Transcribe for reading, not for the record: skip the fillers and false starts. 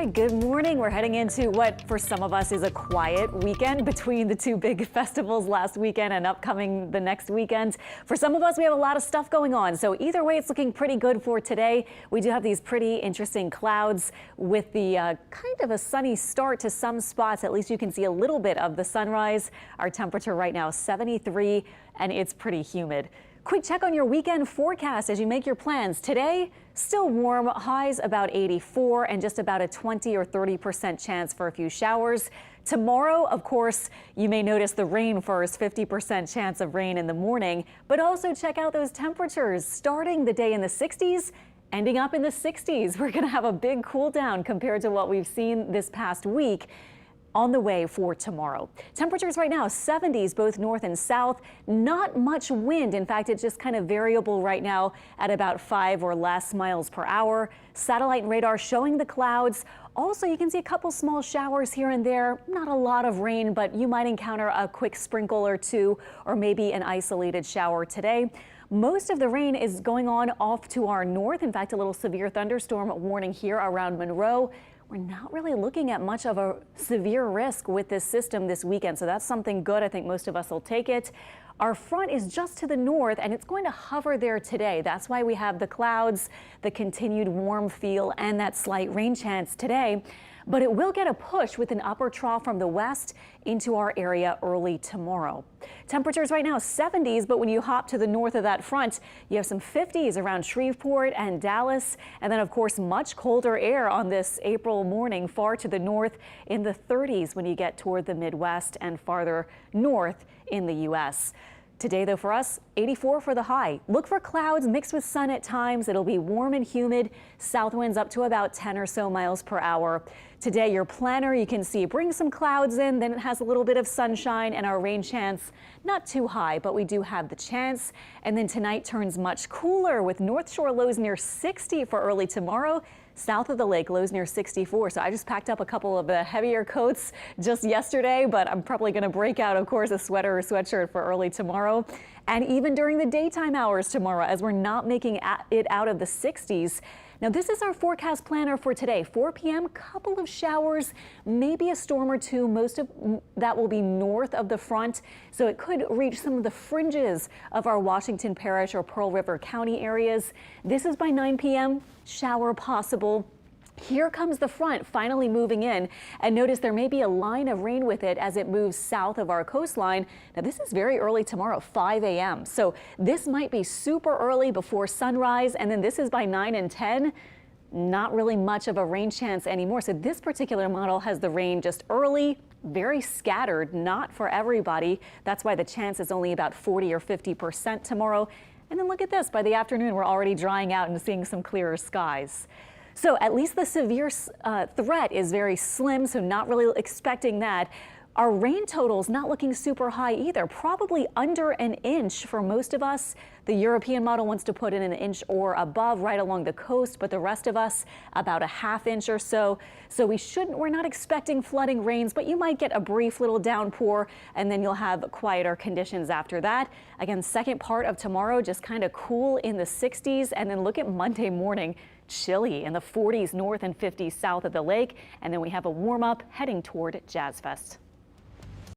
right, good morning. We're heading into what for some of us is a quiet weekend between the two big festivals last weekend and upcoming the next weekend. For some of us, we have a lot of stuff going on. So either way, it's looking pretty good for today. We do have these pretty interesting clouds with the kind of a sunny start to some spots. At least you can see a little bit of the sunrise. Our temperature right now, 73, and it's pretty humid. Quick check on your weekend forecast as you make your plans. Today, still warm, highs about 84 and just about a 20 or 30% chance for a few showers. Tomorrow, of course, you may notice the rain first, 50% chance of rain in the morning, but also check out those temperatures starting the day in the 60s. Ending up in the 60s. We're going to have a big cool down compared to what we've seen this past week. On the way for tomorrow. Temperatures right now 70s both north and south. Not much wind. In fact, it's just kind of variable right now at about 5 or less miles per hour. Satellite and radar showing the clouds. Also, you can see a couple small showers here and there. Not a lot of rain, but you might encounter a quick sprinkle or two or maybe an isolated shower today. Most of the rain is going on off to our north. In fact, a little severe thunderstorm warning here around Monroe. We're not really looking at much of a severe risk with this system this weekend, so that's something good. I think most of us will take it. Our front is just to the north, and it's going to hover there today. That's why we have the clouds, the continued warm feel, and that slight rain chance today. But it will get a push with an upper trough from the west into our area early tomorrow. Temperatures right now 70s, but when you hop to the north of that front, you have some 50s around Shreveport and Dallas. And then, of course, much colder air on this April morning far to the north in the 30s when you get toward the Midwest and farther north in the U.S. Today, though, for us, 84 for the high. Look for clouds mixed with sun at times. It'll be warm and humid. South winds up to about 10 or so miles per hour. Today, your planner, you can see, brings some clouds in, then it has a little bit of sunshine, and our rain chance not too high, but we do have the chance. And then tonight turns much cooler with North Shore lows near 60 for early tomorrow. South of the lake, lows near 64. So I just packed up a couple of the heavier coats just yesterday, but I'm probably going to break out, of course, a sweater or sweatshirt for early tomorrow. And even during the daytime hours tomorrow, as we're not making it out of the 60s. Now, this is our forecast planner for today. 4 p.m., couple of showers, maybe a storm or two. Most of that will be north of the front, so it could reach some of the fringes of our Washington Parish or Pearl River County areas. This is by 9 p.m., shower possible. Here comes the front finally moving in, and notice there may be a line of rain with it as it moves south of our coastline. Now this is very early tomorrow, 5 a.m. So this might be super early before sunrise, and then this is by 9 and 10. Not really much of a rain chance anymore. So this particular model has the rain just early, very scattered, not for everybody. That's why the chance is only about 40 or 50% tomorrow. And then look at this, by the afternoon we're already drying out and seeing some clearer skies. So at least the severe threat is very slim, so not really expecting that. Our rain totals not looking super high either, probably under an inch for most of us. The European model wants to put in an inch or above right along the coast, but the rest of us about a ½ inch or so. So we're not expecting flooding rains, but you might get a brief little downpour and then you'll have quieter conditions after that. Again, second part of tomorrow, just kind of cool in the 60s, and then look at Monday morning. Chilly in the 40s north and 50s south of the lake. And then we have a warm up heading toward Jazz Fest.